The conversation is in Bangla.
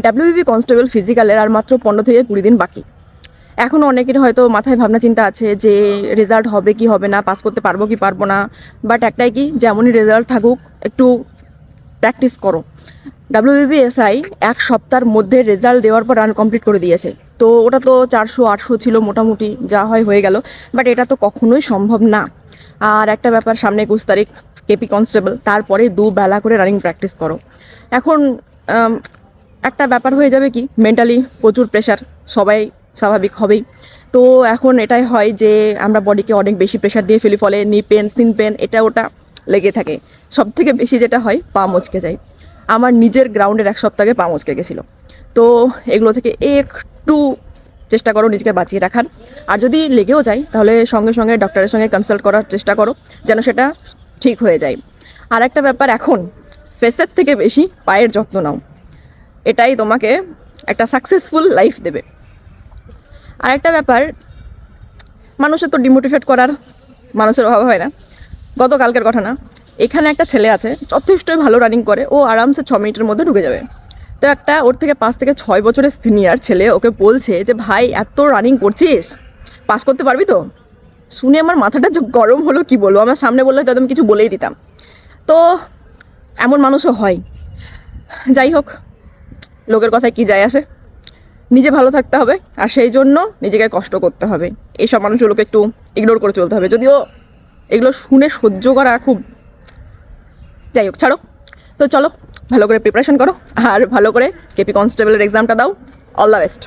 ডাব্লিউবিপি কনস্টেবল ফিজিক্যালের আর মাত্র 15 থেকে 20 দিন বাকি। এখনও অনেকের হয়তো মাথায় ভাবনা চিন্তা আছে যে রেজাল্ট হবে কি হবে না, পাস করতে পারবো কি পারবো না। বাট একটাই কি, যেমনই রেজাল্ট থাকুক একটু প্র্যাকটিস করো। ডাব্লিউবিপিএসআই 1 সপ্তাহের মধ্যে রেজাল্ট দেওয়ার পর রান কমপ্লিট করে দিয়েছে। তো ওটা তো 400-800 ছিল মোটামুটি, যা হয় হয়ে গেল। বাট এটা তো কখনোই সম্ভব না। আর একটা ব্যাপার, সামনে 21 তারিখ কেপি কনস্টেবল, তারপরে 2 বেলা করে রানিং প্র্যাকটিস করো। এখন একটা ব্যাপার হয়ে যাবে কি, মেন্টালি প্রচুর প্রেশার, সবাই স্বাভাবিক হবেই। তো এখন এটাই হয় যে আমরা বডিকে অনেক বেশি প্রেশার দিয়ে ফেলি, ফলে নি পেন, সিন পেন, এটা ওটা লেগে থাকে। সব থেকে বেশি যেটা হয়, পা মচকে যায়। আমার নিজের গ্রাউন্ডের 1 সপ্তাহে পা মচকে গেছিলো। তো এগুলো থেকে একটু চেষ্টা করো নিজেকে বাঁচিয়ে রাখার। আর যদি লেগেও যায় তাহলে সঙ্গে সঙ্গে ডক্টরের সঙ্গে কনসাল্ট করার চেষ্টা করো, যেন সেটা ঠিক হয়ে যায়। আর একটা ব্যাপার, এখন ফেসের থেকে বেশি পায়ের যত্ন নাও, এটাই তোমাকে একটা সাকসেসফুল লাইফ দেবে। আর একটা ব্যাপার, মানুষের তো ডিমোটিভেট করার মানুষের অভাব হয় না। গতকালকের ঘটনা, এখানে একটা ছেলে আছে, যথেষ্টই ভালো রানিং করে, ও আরামসে 6 মিনিটের মধ্যে ঢুকে যাবে। তো একটা ওর থেকে 5 থেকে 6 বছরের সিনিয়র ছেলে ওকে বলছে যে ভাই এত রানিং করছিস, পাস করতে পারবি তো? শুনে আমার মাথাটা যে গরম হলো কি বলবো। আমার সামনে বললে তো আমি কিছু বলেই দিতাম। তো এমন মানুষও হয়। যাই হোক, লোকের কথায় কি যায় আসে, নিজে ভালো থাকতে হবে, আর সেই জন্য নিজেকে কষ্ট করতে হবে। এইসব মানুষগুলোকে একটু ইগনোর করে চলতে হবে, যদিও এগুলো শুনে সহ্য করা খুব, যাই হোক ছাড়ো। তো চলো, ভালো করে প্রিপারেশন করো আর ভালো করে কেপি কনস্টেবলের এক্সামটা দাও। All the best.